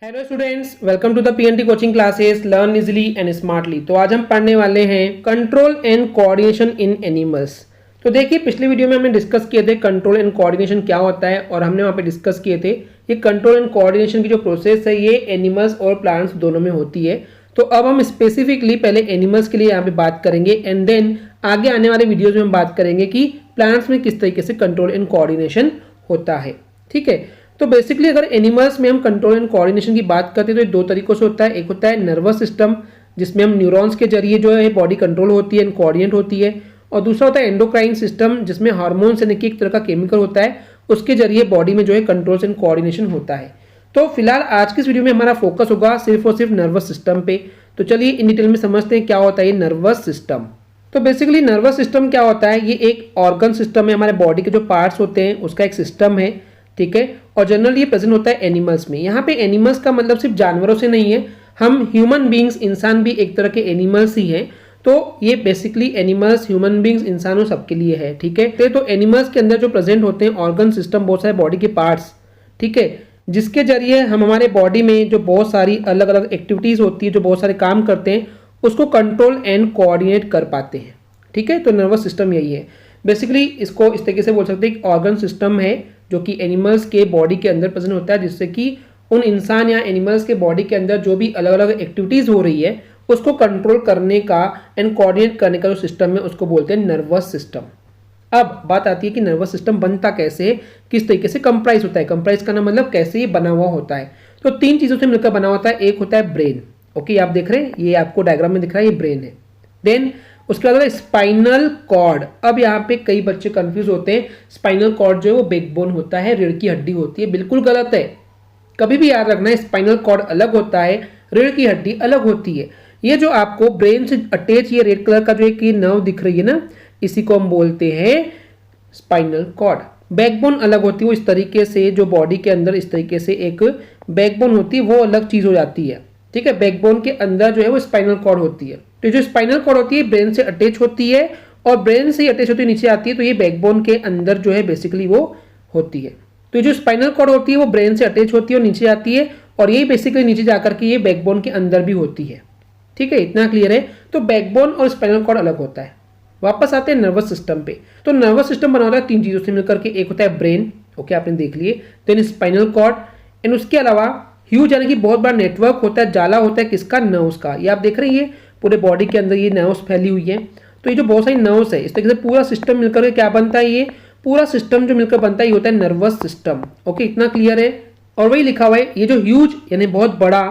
Hello students, welcome to the PNT coaching classes learn easily and smartly. तो आज हम पढ़ने वाले हैं control and coordination in animals. तो देखिए, पिछले वीडियो में हमने डिस्कस किए थे कंट्रोल एंड कोऑर्डिनेशन क्या होता है, और हमने वहाँ पे डिस्कस किए थे ये कंट्रोल एंड कोऑर्डिनेशन की जो प्रोसेस है ये एनिमल्स और प्लांट्स दोनों में होती है। तो अब हम स्पेसिफिकली पहले एनिमल्स के लिए यहाँ पे बात करेंगे एंड देन आगे आने वाले वीडियोज में हम बात करेंगे कि प्लांट्स में किस तरीके से कंट्रोल एंड कोऑर्डिनेशन होता है। ठीक है, तो बेसिकली अगर एनिमल्स में हम कंट्रोल एंड कोऑर्डिनेशन की बात करते हैं तो ये दो तरीकों से होता है। एक होता है नर्वस सिस्टम, जिसमें हम न्यूरॉन्स के जरिए जो है बॉडी कंट्रोल होती है एंड कोऑर्डिनेट होती है, और दूसरा होता है एंडोक्राइन सिस्टम, जिसमें हार्मोन्स यानी कि एक तरह का केमिकल होता है, उसके जरिए बॉडी में जो है कंट्रोल एंड कोऑर्डिनेशन होता है। तो फिलहाल आज की इस वीडियो में हमारा फोकस होगा सिर्फ और सिर्फ नर्वस सिस्टम पे। तो चलिए इन डिटेल में समझते हैं क्या होता है ये नर्वस सिस्टम। तो बेसिकली नर्वस सिस्टम क्या होता है, ये एक ऑर्गन सिस्टम है, हमारे बॉडी के जो पार्ट्स होते हैं उसका एक सिस्टम है। ठीक है, और जनरली ये प्रेजेंट होता है एनिमल्स में। यहाँ पे एनिमल्स का मतलब सिर्फ जानवरों से नहीं है, हम ह्यूमन बींग्स, इंसान भी एक तरह के एनिमल्स ही हैं। तो ये बेसिकली एनिमल्स, ह्यूमन बींग्स, इंसानों सबके लिए है। ठीक है, तो एनिमल्स के अंदर जो प्रेजेंट होते हैं ऑर्गन सिस्टम, बहुत सारे बॉडी के पार्ट्स, ठीक है, जिसके जरिए हम हमारे बॉडी में जो बहुत सारी अलग अलग एक्टिविटीज होती है, जो बहुत सारे काम करते हैं, उसको कंट्रोल एंड कोऑर्डिनेट कर पाते हैं। ठीक है, तो नर्वस सिस्टम यही है। बेसिकली इसको इस तरीके से बोल सकते हैं कि ऑर्गन सिस्टम है जो कि एनिमल्स के बॉडी के अंदर प्रेजेंट होता है, जिससे कि उन इंसान या एनिमल्स के बॉडी के अंदर जो भी अलग अलग एक्टिविटीज हो रही है उसको कंट्रोल करने का एंड कोऑर्डिनेट करने का जो सिस्टम है उसको बोलते हैं नर्वस सिस्टम। अब बात आती है कि नर्वस सिस्टम बनता कैसे है, किस तरीके से कंप्राइज होता है। कंप्राइज करना मतलब कैसे ये बना हुआ होता है। तो तीन चीजों से मिलकर बना होता है। एक होता है ब्रेन, ओके, आप देख रहे हैं, ये आपको डायग्राम में दिख रहा है, ये ब्रेन है। देन उसके बाद स्पाइनल कॉर्ड। अब यहाँ पे कई बच्चे कंफ्यूज होते हैं, स्पाइनल कॉर्ड जो है वो बैकबोन होता है, रीढ़ की हड्डी होती है। बिल्कुल गलत है, कभी भी याद रखना है स्पाइनल कॉर्ड अलग होता है, रीढ़ की हड्डी अलग होती है। ये जो आपको ब्रेन से अटैच ये रेड कलर का जो एक नर्व दिख रही है ना, इसी को हम बोलते हैं स्पाइनल कॉर्ड। बैकबोन अलग होती है, वो इस तरीके से जो बॉडी के अंदर इस तरीके से एक बैकबोन होती है, वो अलग चीज हो जाती है। ठीक है, बैकबोन के अंदर जो है वो स्पाइनल कॉर्ड होती है। तो जो स्पाइनल कॉर्ड होती है ब्रेन से अटैच होती है, और ब्रेन से अटैच होती है नीचे आती है, तो ये बैकबोन के अंदर जो है बेसिकली वो होती है। तो ये जो स्पाइनल कॉर्ड होती है वो ब्रेन से अटैच होती है और नीचे आती है, और ये बेसिकली नीचे जाकर के ये बैकबोन के अंदर भी होती है। ठीक है, इतना क्लियर है। तो बैकबोन और स्पाइनल कॉर्ड अलग होता है। वापस आते हैं नर्वस सिस्टम पे। तो नर्वस सिस्टम बना होता है तीन चीजों से मिलकर के। एक होता है ब्रेन, ओके, आपने देख लिए, देन स्पाइनल कॉर्ड, एंड उसके अलावा ह्यूज यानी कि बहुत बड़ा नेटवर्क होता है, जाला होता है किसका, नर्व्स का। ये आप देख रहे हैं, ये पूरे बॉडी के अंदर ये नर्व्स फैली हुई है। तो ये जो बहुत सारी नर्व्स है, इस तरीके से पूरा सिस्टम मिलकर के क्या बनता है, ये पूरा सिस्टम जो मिलकर बनता है ये होता है नर्वस सिस्टम। ओके, इतना क्लियर है। और वही लिखा हुआ है, ये जो ह्यूज यानी बहुत बड़ा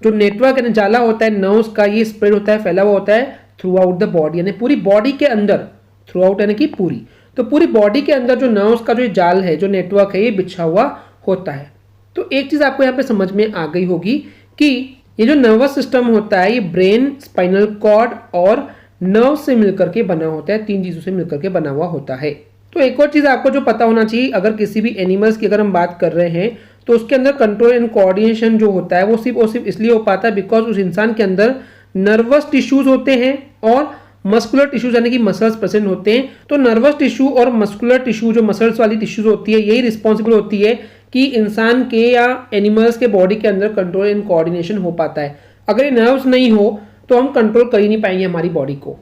जो नेटवर्क यानी जाला होता है नर्व्स का, ये स्प्रेड होता है, फैला हुआ होता है थ्रू आउट द बॉडी, यानी पूरी बॉडी के अंदर, थ्रू आउट यानी कि पूरी। तो पूरी बॉडी के अंदर जो नर्व्स का जो जाल है, जो नेटवर्क है, ये बिछा हुआ होता है। तो एक चीज आपको यहाँ पे समझ में आ गई होगी कि ये जो नर्वस सिस्टम होता है ये ब्रेन, स्पाइनल कॉर्ड और नर्व से मिलकर के बना होता है, तीन चीजों से मिलकर के बना हुआ होता है। तो एक और चीज आपको जो पता होना चाहिए, अगर किसी भी एनिमल्स की अगर हम बात कर रहे हैं तो उसके अंदर कंट्रोल एंड कोऑर्डिनेशन जो होता है वो सिर्फ और सिर्फ इसलिए हो पाता है बिकॉज उस इंसान के अंदर नर्वस टिश्यूज होते हैं और मस्कुलर टिश्यूज यानी कि मसल्स प्रेजेंट होते हैं। तो नर्वस टिश्यू और मस्कुलर टिश्यू, जो मसल्स वाली टिश्यूज होती है, यही रिस्पॉन्सिबल होती है कि इंसान के या एनिमल्स के बॉडी के अंदर कंट्रोल एंड कोऑर्डिनेशन हो पाता है। अगर ये नर्व्स नहीं हो तो हम कंट्रोल कर ही नहीं पाएंगे हमारी बॉडी को।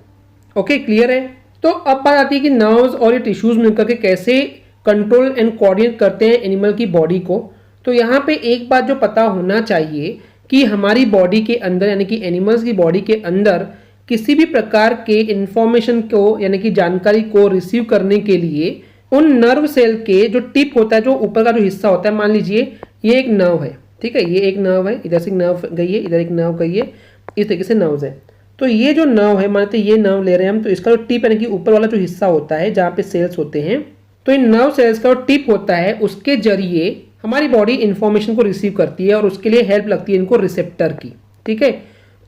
ओके, क्लियर है। तो अब बात आती है कि नर्व्स और ये टिश्यूज मिलकर के कैसे कंट्रोल एंड कोऑर्डिनेट करते हैं एनिमल की बॉडी को। तो यहाँ पे एक बात जो पता होना चाहिए कि हमारी बॉडी के अंदर यानी कि एनिमल्स की बॉडी के अंदर किसी भी प्रकार के इंफॉर्मेशन को यानी कि जानकारी को रिसीव करने के लिए उन नर्व सेल के जो टिप होता है, जो ऊपर का जो हिस्सा होता है, मान लीजिए ये एक नर्व है, ठीक है, ये एक नर्व है, इधर से एक नर्व गई है, इधर एक नर्व गई है, इस तरीके से नर्व्स है। तो ये जो नर्व है, मानते ये नर्व ले रहे हैं हम, तो इसका जो टिप यानी कि ऊपर वाला जो हिस्सा होता है जहाँ पे सेल्स होते हैं, तो इन नर्व सेल्स का जो टिप होता है उसके जरिए हमारी बॉडी इंफॉर्मेशन को रिसीव करती है, और उसके लिए हेल्प लगती है इनको रिसेप्टर की। ठीक है,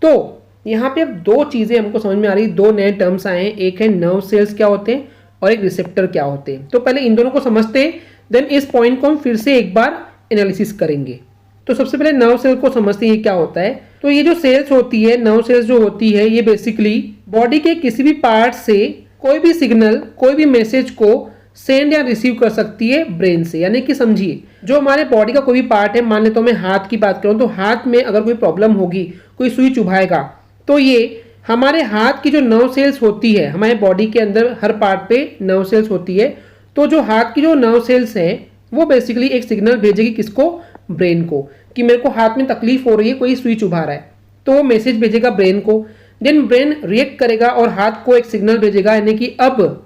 तो यहाँ पे अब दो चीजें हमको समझ में आ रही, दो नए टर्म्स आए हैं, एक है नर्व सेल्स क्या होते हैं और एक रिसेप्टर क्या होते हैं। तो पहले इन दोनों को समझते हैं, देन इस पॉइंट को हम फिर से एक बार एनालिसिस करेंगे। तो सबसे पहले नर्व सेल को समझते हैं ये क्या होता है। तो ये जो सेल्स होती है, नर्व सेल्स जो होती है, ये बेसिकली बॉडी के किसी भी पार्ट से कोई भी सिग्नल, कोई भी मैसेज को सेंड या रिसीव कर सकती है ब्रेन से। यानी कि समझिए, जो हमारे बॉडी का कोई भी पार्ट है, मान ले तो मैं हाथ की बात करूं तो हाथ में अगर कोई प्रॉब्लम होगी, कोई सुई चुभाएगा, तो ये हमारे हाथ की जो नर्व सेल्स होती है, हमारे बॉडी के अंदर हर पार्ट पे नर्व सेल्स होती है, तो जो हाथ की जो नर्व सेल्स है वो बेसिकली एक सिग्नल भेजेगी किसको, ब्रेन को, कि मेरे को हाथ में तकलीफ हो रही है, कोई सुई चुभा रहा है, तो वो मैसेज भेजेगा ब्रेन को। देन ब्रेन रिएक्ट करेगा और हाथ को एक सिग्नल भेजेगा, यानी कि अब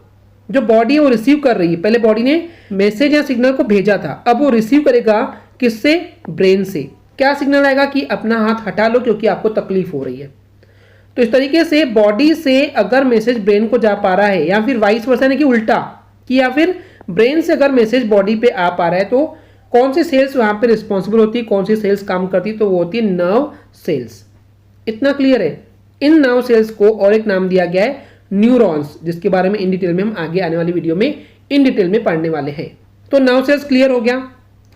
जो बॉडी है वो रिसीव कर रही है। पहले बॉडी ने मैसेज या सिग्नल को भेजा था, अब वो रिसीव करेगा किससे, ब्रेन से। क्या सिग्नल आएगा कि अपना हाथ हटा लो क्योंकि आपको तकलीफ हो रही है। तो इस तरीके से बॉडी से अगर मैसेज ब्रेन को जा पा रहा है, या फिर वाइस वर्सा यानी कि उल्टा, कि या फिर ब्रेन से अगर मैसेज बॉडी पे आ पा रहा है, तो कौन सी सेल्स वहां पे रिस्पॉन्सिबल होती है, कौन सी सेल्स काम करती है, तो वो होती है नर्व सेल्स। इतना क्लियर है। इन नर्व सेल्स को और एक नाम दिया गया है न्यूरॉन्स, जिसके बारे में इन डिटेल में हम आगे आने वाली वीडियो में इन डिटेल में पढ़ने वाले हैं। तो नर्व सेल्स क्लियर हो गया।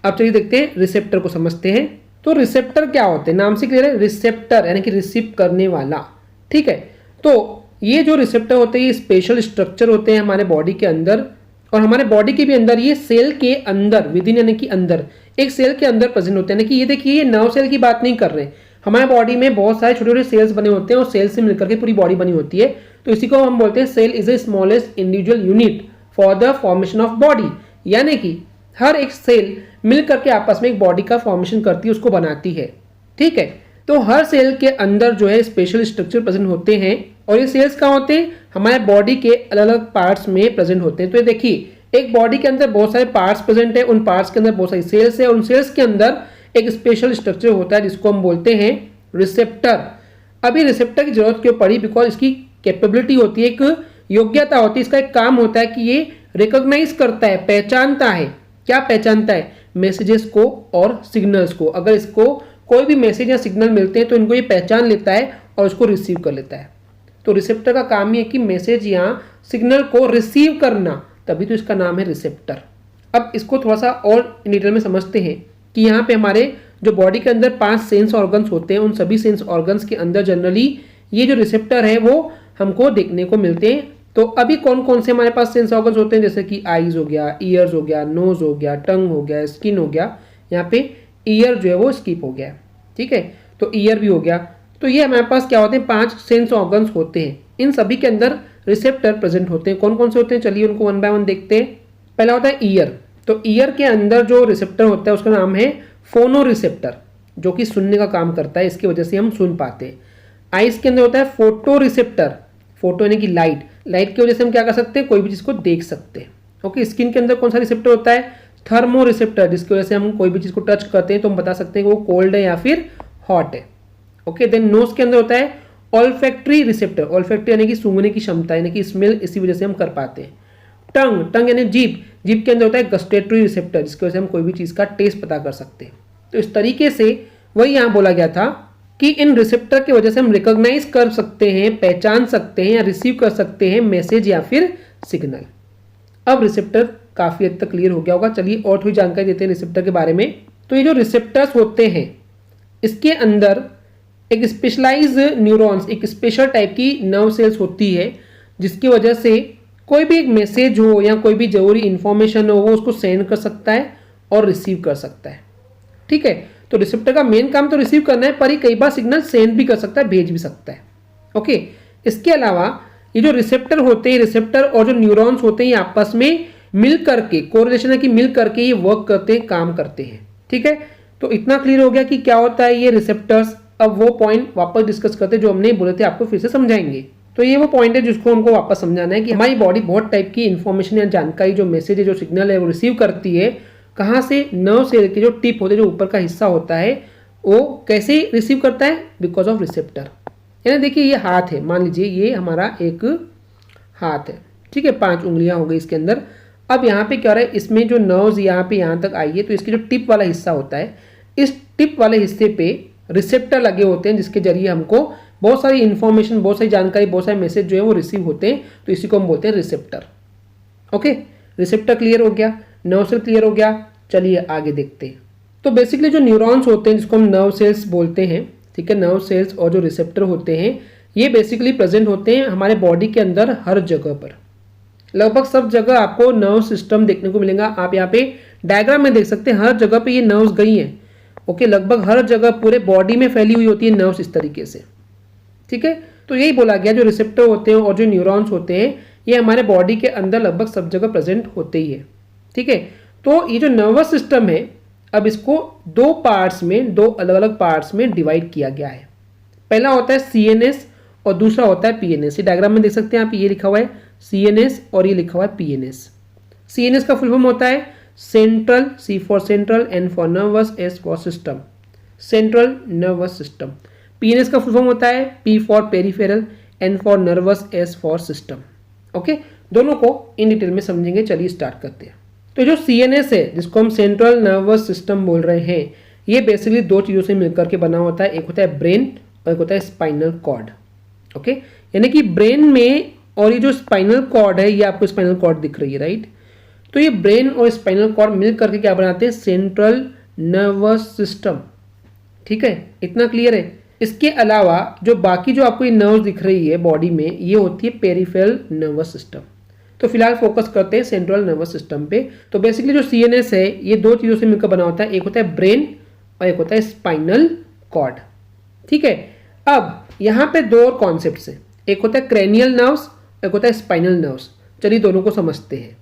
अब चलिए देखते हैं रिसेप्टर को समझते हैं। तो रिसेप्टर क्या होते हैं, नाम से क्लियर है, रिसेप्टर यानी कि रिसीव करने वाला। ठीक है, तो ये जो रिसेप्टर होते हैं ये स्पेशल स्ट्रक्चर होते हैं हमारे बॉडी के अंदर, और हमारे बॉडी के भी अंदर, ये सेल के अंदर, विद इन यानी कि अंदर, एक सेल के अंदर प्रेजेंट होते हैं। यानी कि ये देखिए, ये नर्व सेल की बात नहीं कर रहे, हमारे बॉडी में बहुत सारे छोटे छोटे सेल्स बने होते हैं और सेल से मिलकर के पूरी बॉडी बनी होती है। तो इसी को हम बोलते हैं cell is the smallest individual unit for the formation of body. यानी कि हर एक सेल मिलकर के आपस में एक बॉडी का फॉर्मेशन करती है, उसको बनाती है। ठीक है, तो हर सेल के अंदर जो है स्पेशल स्ट्रक्चर प्रेजेंट होते हैं, और ये सेल्स कहाँ होते हैं, हमारे बॉडी के अलग अलग पार्ट्स में प्रेजेंट होते हैं। तो ये देखिए, एक बॉडी के अंदर बहुत सारे पार्ट्स प्रेजेंट है, उन पार्ट्स के अंदर बहुत सारी सेल्स है, उन सेल्स के अंदर एक स्पेशल स्ट्रक्चर होता है जिसको हम बोलते हैं रिसेप्टर। अभी रिसेप्टर की जरूरत क्यों पड़ी, बिकॉज इसकी कैपेबिलिटी होती है, एक योग्यता होती है, इसका एक काम होता है कि ये रिकॉग्नाइज करता है, पहचानता है। क्या पहचानता है, मैसेजेस को और सिग्नल्स को। अगर इसको कोई भी मैसेज या सिग्नल मिलते हैं तो इनको ये पहचान लेता है और उसको रिसीव कर लेता है। तो रिसेप्टर का काम ही है कि मैसेज या सिग्नल को रिसीव करना, तभी तो इसका नाम है रिसेप्टर। अब इसको थोड़ा सा और डिटेल में समझते हैं कि यहाँ पे हमारे जो बॉडी के अंदर 5 सेंस ऑर्गन्स होते हैं, उन सभी सेंस ऑर्गन्स के अंदर जनरली ये जो रिसेप्टर है वो हमको देखने को मिलते हैं। तो अभी कौन कौन से हमारे पास सेंस ऑर्गन्स होते हैं, जैसे कि आईज हो गया, ईयर्स हो गया, नोज हो गया, टंग हो गया, स्किन हो गया। यहाँ पे ईयर जो है वो स्किप हो गया। ठीक है, तो ईयर भी हो गया। तो ये हमारे पास क्या होते हैं, 5 सेंस ऑर्गन्स होते हैं। इन सभी के अंदर रिसेप्टर प्रेजेंट होते हैं। कौन कौन से होते हैं, चलिए उनको वन बाय वन देखते हैं। पहला होता है ईयर। तो ईयर के अंदर जो रिसेप्टर होता है उसका नाम है फोनो रिसेप्टर, जो कि सुनने का काम करता है, इसकी वजह से हम सुन पाते हैं। आइज के अंदर होता है फोटो रिसेप्टर, फोटो यानी कि लाइट, लाइट की वजह से हम क्या कर सकते हैं, कोई भी चीज को देख सकते हैं। ओके, स्किन के अंदर कौन सा रिसेप्टर होता है, थर्मो रिसेप्टर, जिसकी वजह से हम कोई भी चीज को टच करते हैं तो हम बता सकते हैं कि वो कोल्ड है या फिर हॉट है। ओके, देन नोज के अंदर होता है ऑल्फैक्टरी रिसेप्टर, ऑल्फैक्टरी यानी कि सूंघने की क्षमता, यानी कि स्मेल, इसी वजह से हम कर पाते हैं। टंग, टंग यानी जीभ, जीभ के अंदर होता है गस्टेटरी रिसेप्टर, जिसकी वजह से हम कोई भी चीज का टेस्ट पता कर सकते हैं। तो इस तरीके से वही यहाँ बोला गया था कि इन रिसेप्टर की वजह से हम रिकॉग्नाइज कर सकते हैं, पहचान सकते हैं या रिसीव कर सकते हैं मैसेज या फिर सिग्नल। अब रिसेप्टर काफी हद तक क्लियर हो गया होगा। चलिए और थोड़ी जानकारी देते हैं रिसेप्टर के बारे में। तो ये जो रिसेप्टर्स होते हैं इसके अंदर एक स्पेशलाइज न्यूरॉन्स, एक स्पेशल टाइप की नर्व सेल्स होती है, जिसकी वजह से कोई भी एक मैसेज हो या कोई भी जरूरी इंफॉर्मेशन हो वो उसको सेंड कर सकता है और रिसीव कर सकता है। ठीक है, तो रिसेप्टर का मेन काम तो रिसीव करना है, पर ही कई बार सिग्नल सेंड भी कर सकता है, भेज भी सकता है। ओके, इसके अलावा ये जो रिसेप्टर होते हैं, रिसेप्टर और जो न्यूरॉन्स होते हैं, ये आपस में मिल करके, कोरिलेशन है कि मिल करके ये वर्क करते हैं, काम करते हैं। ठीक है, तो इतना क्लियर हो गया कि क्या होता है ये रिसेप्टर्स। अब वो पॉइंट वापस डिस्कस करते हैं जो हमने बोले थे, आपको फिर से समझाएंगे। तो ये वो पॉइंट है जिसको हमको वापस समझाना है कि हमारी बॉडी बहुत टाइप की इंफॉर्मेशन या जानकारी, जो मैसेज है, जो सिग्नल है, वो रिसीव करती है। कहाँ से, नर्व सेल के जो टिप होते हैं, जो ऊपर का हिस्सा होता है, वो कैसे रिसीव करता है, बिकॉज ऑफ रिसेप्टर। यानी देखिए ये हाथ है, मान लीजिए ये हमारा एक हाथ है। ठीक है, 5 उंगलियां हो गई इसके अंदर। अब यहाँ पे क्या हो रहा है, इसमें जो नर्व्स यहाँ पे यहाँ तक आई है, तो इसके जो टिप वाला हिस्सा होता है, इस टिप वाले हिस्से पे रिसेप्टर लगे होते हैं, जिसके जरिए हमको बहुत सारी इंफॉर्मेशन, बहुत सारी जानकारी, बहुत सारे मैसेज जो है वो रिसीव होते हैं। तो इसी को हम बोलते हैं रिसेप्टर। ओके, रिसेप्टर क्लियर हो गया, नर्व सेल क्लियर हो गया। चलिए आगे देखते हैं। तो बेसिकली जो न्यूरॉन्स होते हैं, जिसको हम नर्व सेल्स बोलते हैं, ठीक है, नर्व सेल्स और जो रिसेप्टर होते हैं, ये बेसिकली प्रेजेंट होते हैं हमारे बॉडी के अंदर हर जगह पर। लगभग सब जगह आपको नर्व सिस्टम देखने को मिलेगा। आप यहाँ पे डायग्राम में देख सकते हैं, हर जगह पे ये नर्व्स गई हैं। ओके, लगभग हर जगह पूरे बॉडी में फैली हुई होती है नर्व्स इस तरीके से। ठीक है, तो यही बोला गया जो रिसेप्टर होते हैं और जो न्यूरॉन्स होते हैं ये हमारे बॉडी के अंदर लगभग सब जगह प्रेजेंट होते ही है। ठीक है, तो ये जो नर्वस सिस्टम है अब इसको दो पार्ट्स में, दो अलग अलग पार्ट्स में डिवाइड किया गया है। पहला होता है सीएनएस और दूसरा होता है पीएनएस। ये डायग्राम में देख सकते हैं आप, ये लिखा हुआ है सीएनएस और ये लिखा हुआ है पीएनएस। सीएनएस का फुल फॉर्म होता है central, C for central, N for nervous, S for system, central nervous system. PNS का फुल फॉर्म होता है P for peripheral, N for nervous, S for system. Okay, दोनों को इन डिटेल में समझेंगे। चलिए स्टार्ट करते हैं। तो जो सीएनएस है जिसको हम सेंट्रल नर्वस सिस्टम बोल रहे हैं, ये बेसिकली दो चीज़ों से मिलकर के बना होता है। एक होता है ब्रेन और एक होता है स्पाइनल कॉर्ड। ओके, यानी कि ब्रेन में और ये जो स्पाइनल कॉर्ड है, ये आपको स्पाइनल कॉर्ड दिख रही है, राइट। तो ये ब्रेन और स्पाइनल कॉर्ड मिल करके क्या बनाते हैं, सेंट्रल नर्वस सिस्टम। ठीक है, इतना क्लियर है। इसके अलावा जो बाकी जो आपको ये नर्व्स दिख रही है बॉडी में, ये होती है पेरिफेरल नर्वस सिस्टम। तो फिलहाल फोकस करते हैं सेंट्रल नर्वस सिस्टम पे। तो बेसिकली जो सीएनएस है ये दो चीज़ों से मिलकर बना होता है। एक होता है ब्रेन और एक होता है स्पाइनल कॉर्ड। ठीक है, अब यहाँ पे दो और कॉन्सेप्ट्स हैं, एक होता है क्रेनियल नर्व्स, एक होता है स्पाइनल नर्व्स। चलिए दोनों को समझते हैं।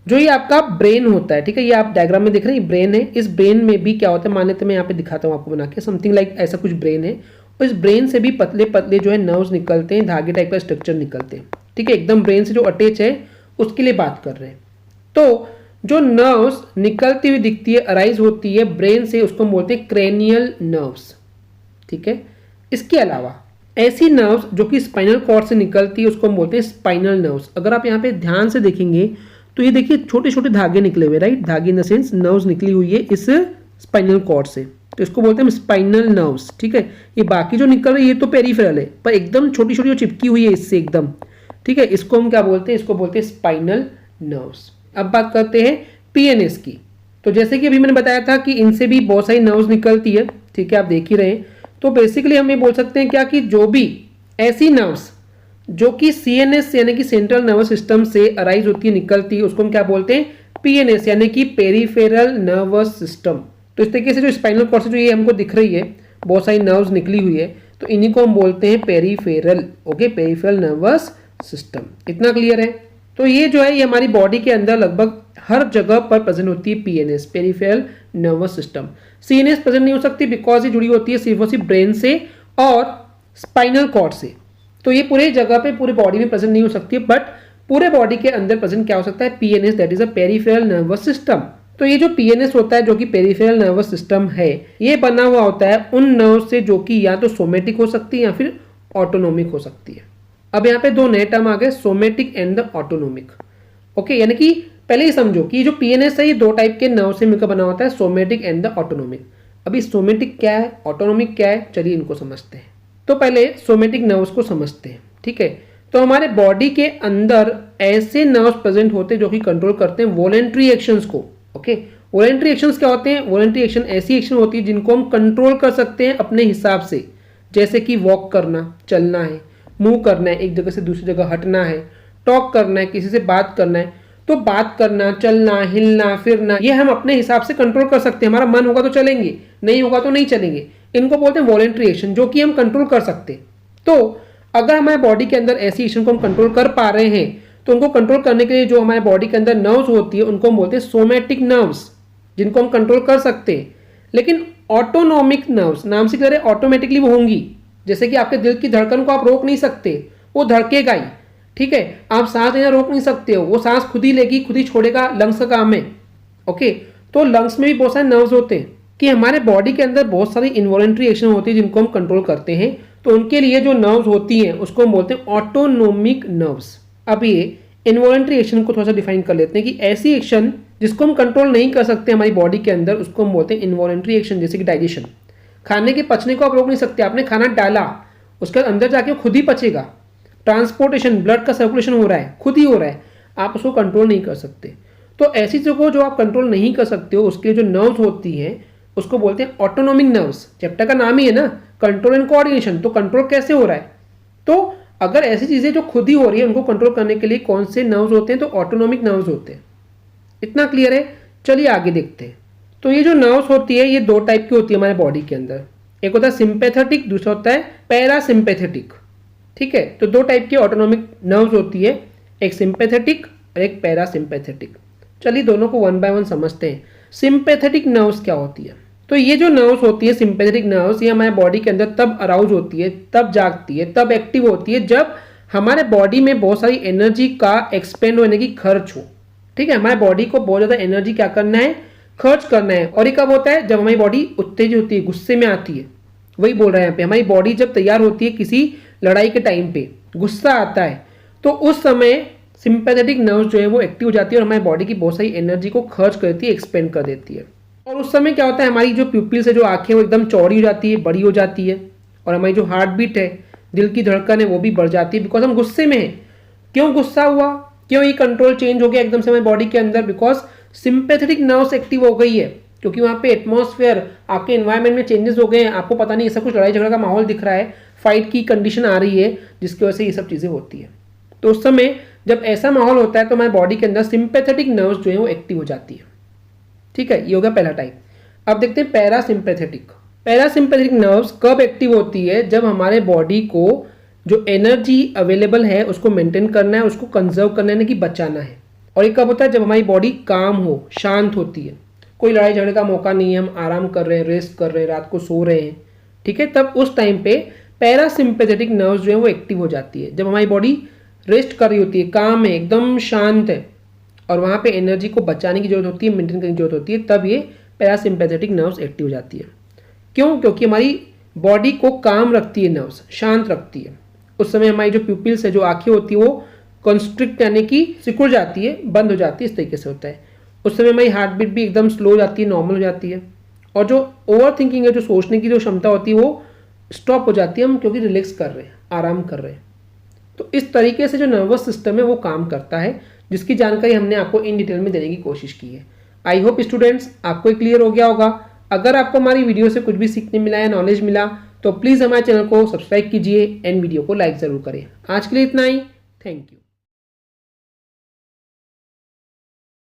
जो ये आपका ब्रेन होता है, ठीक है, ये आप डायग्राम में देख रहे हैं, ब्रेन है। इस ब्रेन में भी क्या होता है, मान लेते मैं यहाँ पे दिखाता हूँ आपको बना के, समथिंग लाइक ऐसा कुछ ब्रेन है। और इस ब्रेन से भी पतले पतले जो है नर्व्स निकलते हैं, धागे टाइप का स्ट्रक्चर निकलते हैं। ठीक है, एकदम ब्रेन से जो अटैच है उसके लिए बात कर रहे हैं। तो जो नर्व्स निकलती हुई दिखती है, अराइज होती है ब्रेन से, उसको हम बोलते हैं क्रेनियल नर्व्स। ठीक है, इसके अलावा ऐसी नर्व्स जो कि स्पाइनल कॉर्ड से निकलती है उसको हम बोलते हैं स्पाइनल नर्व्स। अगर आप यहाँ पे ध्यान से देखेंगे तो ये देखिए छोटे छोटे धागे निकले हुए, राइट। धागे इन द सेंस नर्व्स निकली हुई है इस स्पाइनल कॉर्ड से, तो इसको बोलते हैं स्पाइनल नर्व्स। ठीक है, ये बाकी जो निकल रही है ये तो पेरिफेरल है, पर एकदम छोटी छोटी जो चिपकी हुई है इससे एकदम, ठीक है, इसको हम क्या बोलते हैं, इसको बोलते हैं स्पाइनल नर्व्स। अब बात करते हैं पीएनएस की। तो जैसे कि अभी मैंने बताया था कि इनसे भी बहुत सारी नर्व्स निकलती है। ठीक है, आप देख ही रहे हैं। तो बेसिकली हम ये बोल सकते हैं क्या, कि जो भी ऐसी नर्व्स जो कि सीएनएस यानी कि सेंट्रल नर्वस सिस्टम से अराइज होती है, निकलती है, उसको हम क्या बोलते हैं, पीएनएस यानी कि पेरिफेरल नर्वस सिस्टम। तो इस तरीके से जो स्पाइनल कॉर्ड से जो ये हमको दिख रही है बहुत सारी नर्व्स निकली हुई है, तो इन्हीं को हम बोलते हैं peripheral. Okay, peripheral nervous system. इतना क्लियर है। तो ये जो है ये हमारी बॉडी के अंदर लगभग हर जगह पर प्रेजेंट होती है PNS, peripheral nervous system. CNS present नहीं हो सकती बिकॉज ये जुड़ी होती है सिर्फ और सिर्फ ब्रेन से और स्पाइनल कॉर्ड से। तो ये पूरे जगह पे पूरी बॉडी में प्रेजेंट नहीं हो सकती, बट पूरे बॉडी के अंदर प्रेजेंट क्या हो सकता है, PNS, that is a peripheral nervous system. तो ये जो पीएनएस होता है जो कि पेरिफेरल नर्वस सिस्टम है, ये बना हुआ होता है उन नर्व से जो कि या तो सोमेटिक हो सकती है या फिर ऑटोनोमिक हो सकती है। अब यहाँ पे दो नए टर्म आ गए, somatic and the autonomic. Okay, यानी कि पहले ही समझो कि जो पीएनएस है ये दो टाइप के नर्व से मिलकर बना होता है, सोमेटिक एंड द ऑटोनोमिक। अभी सोमेटिक क्या है, ऑटोनोमिक क्या है, चलिए इनको समझते हैं। तो पहले सोमेटिक नर्व्स को समझते हैं। ठीक है, तो हमारे बॉडी के अंदर ऐसे नर्व्स प्रेजेंट होते हैं जो कि कंट्रोल करते हैं वॉलेंट्री एक्शंस को। ओके, वॉलेंट्री एक्शंस क्या होते हैं, वॉलेंट्री एक्शन ऐसी एक्शन होती है जिनको हम कंट्रोल कर सकते हैं अपने हिसाब से, जैसे कि वॉक करना, चलना है, मूव करना है, एक जगह से दूसरी जगह हटना है, टॉक करना है, किसी से बात करना है। तो बात करना, चलना, हिलना, फिरना, ये हम अपने हिसाब से कंट्रोल कर सकते हैं। हमारा मन होगा तो चलेंगे, नहीं होगा तो नहीं चलेंगे। इनको बोलते हैं वॉलेंट्री एक्शन, जो कि हम कंट्रोल कर सकते हैं। तो अगर हमारे बॉडी के अंदर ऐसी एक्शन को हम कंट्रोल कर पा रहे हैं, तो उनको कंट्रोल करने के लिए जो हमारे बॉडी के अंदर नर्व्स होती है उनको हम बोलते हैं सोमैटिक नर्व्स, जिनको हम कंट्रोल कर सकते हैं। लेकिन ऑटोनोमिक नर्व्स, नाम से कह रहे ऑटोमेटिकली वो होंगी। जैसे कि आपके दिल की धड़कन को आप रोक नहीं सकते, वो धड़केगा ही। ठीक है, आप सांस लेना रोक नहीं सकते हो, वो सांस खुद ही लेगी, खुद ही छोड़ेगा, लंग्स का काम है। ओके, तो लंग्स में भी बहुत सारे नर्व्स होते हैं कि हमारे बॉडी के अंदर बहुत सारी इनवॉलेंट्री एक्शन होती है जिनको हम कंट्रोल करते हैं। तो उनके लिए जो नर्व्स होती हैं उसको हम बोलते हैं ऑटोनोमिक नर्व्स। अब ये इनवॉलेंट्री एक्शन को थोड़ा सा डिफाइन कर लेते हैं कि ऐसी एक्शन जिसको हम कंट्रोल नहीं कर सकते हमारी बॉडी के अंदर, उसको हम बोलते हैं इनवॉलेंट्री एक्शन। जैसे कि डाइजेशन, खाने के पचने को आप रोक नहीं सकते, आपने खाना डाला, उसके अंदर जाके खुद ही पचेगा। ट्रांसपोर्टेशन, ब्लड का सर्कुलेशन हो रहा है, खुद ही हो रहा है, आप उसको कंट्रोल नहीं कर सकते। तो ऐसी चीज़ों को जो आप कंट्रोल नहीं कर सकते हो, उसके जो नर्व्स होती हैं उसको बोलते हैं ऑटोनोमिक नर्व्स। चैप्टर का नाम ही है ना, कंट्रोल एंड कोऑर्डिनेशन। तो कंट्रोल कैसे हो रहा है, तो अगर ऐसी चीज़ें जो खुद ही हो रही है उनको कंट्रोल करने के लिए कौन से नर्व्स होते हैं, तो ऑटोनॉमिक नर्व्स होते हैं। इतना क्लियर है? चलिए आगे देखते हैं। तो ये जो नर्व्स होती है ये दो टाइप की होती है हमारे बॉडी के अंदर, एक होता है सिंपैथेटिक, दूसरा होता है पैरासिम्पैथेटिक। ठीक है, तो दो टाइप की ऑटोनॉमिक नर्व्स होती है, एक सिंपैथेटिक और एक पैरासिम्पैथेटिक। चलिए दोनों को वन बाय वन समझते हैं। सिंपैथेटिक नर्व्स क्या होती है? तो ये जो नर्व्स होती है सिंपैथेटिक नर्व्स, ये हमारे बॉडी के अंदर तब अराउज होती है, तब जागती है, तब एक्टिव होती है जब हमारे बॉडी में बहुत सारी एनर्जी का एक्सपेंड होने की खर्च हो। ठीक है, हमारे बॉडी को बहुत ज़्यादा एनर्जी क्या करना है, खर्च करना है। और ये कब होता है? जब हमारी बॉडी उत्तेजित होती है, गुस्से में आती है। वही बोल रहे हैं यहाँ पे, हमारी बॉडी जब तैयार होती है किसी लड़ाई के टाइम पे, गुस्सा आता है, तो उस समय सिंपैथेटिक नर्व्स जो है वो एक्टिव हो जाती है और हमारी बॉडी की बहुत सारी एनर्जी को खर्च करती है, एक्सपेंड कर देती है। और उस समय क्या होता है, हमारी जो प्यूपिल्स है, जो आंखें, वो एकदम चौड़ी हो जाती है, बड़ी हो जाती है, और हमारी जो हार्ट बीट है, दिल की धड़कन है, वो भी बढ़ जाती है, बिकॉज हम गुस्से में हैं। क्यों गुस्सा हुआ, क्यों ये कंट्रोल चेंज हो गया एकदम से हमारी बॉडी के अंदर? बिकॉज सिंपैथेटिक नर्व्स एक्टिव हो गई है, क्योंकि वहाँ पे एटमॉस्फेयर, आपके एनवायरनमेंट में चेंजेस हो गए हैं, आपको पता नहीं, ऐसा कुछ लड़ाई झगड़ा का माहौल दिख रहा है, फाइट की कंडीशन आ रही है, जिसकी वजह से ये सब चीज़ें होती है। तो उस समय जब ऐसा माहौल होता है तो हमारी बॉडी के अंदर सिंपैथेटिक नर्व्स जो है वो एक्टिव हो जाती है। ठीक है, ये हो गया पहला टाइप। अब देखते हैं पैरासिम्पैथेटिक। पैरासिम्पैथेटिक नर्व्स कब एक्टिव होती है? जब हमारे बॉडी को जो एनर्जी अवेलेबल है उसको मेंटेन करना है, उसको कंजर्व करना है, यानी कि बचाना है। और ये कब होता है? जब हमारी बॉडी काम हो, शांत होती है, कोई लड़ाई झगड़े का मौका नहीं है, हम आराम कर रहे हैं, रेस्ट कर रहे हैं, रात को सो रहे हैं। ठीक है, तब उस टाइम पे पैरासिम्पैथेटिक नर्व्स जो है वो एक्टिव हो जाती है। जब हमारी बॉडी रेस्ट कर रही होती है, काम है, एकदम शांत है, और वहाँ पे एनर्जी को बचाने की जरूरत होती है, मेंटेन करने की जरूरत होती है, तब ये पैरासिम्पैथेटिक नर्व्स एक्टिव हो जाती है। क्यों? क्योंकि हमारी बॉडी को काम रखती है, नर्व्स शांत रखती है। उस समय हमारी जो प्यूपिल्स है, जो आंखें होती है, वो कंस्ट्रिक्ट यानी कि सिकुड़ जाती है, बंद हो जाती है, इस तरीके से होता है। उस समय हमारी हार्ट बीट भी एकदम स्लो हो जाती है, नॉर्मल हो जाती है, और जो ओवर थिंकिंग है, जो सोचने की जो क्षमता होती है, वो स्टॉप हो जाती है, हम क्योंकि रिलैक्स कर रहे हैं, आराम कर रहे हैं। तो इस तरीके से जो नर्वस सिस्टम है वो काम करता है, जिसकी जानकारी हमने आपको इन डिटेल में देने की कोशिश की है। आई होप स्टूडेंट्स आपको क्लियर हो गया होगा। अगर आपको हमारी वीडियो से कुछ भी सीखने मिला या नॉलेज मिला तो प्लीज़ हमारे चैनल को सब्सक्राइब कीजिए एंड वीडियो को लाइक ज़रूर करें। आज के लिए इतना ही, थैंक यू।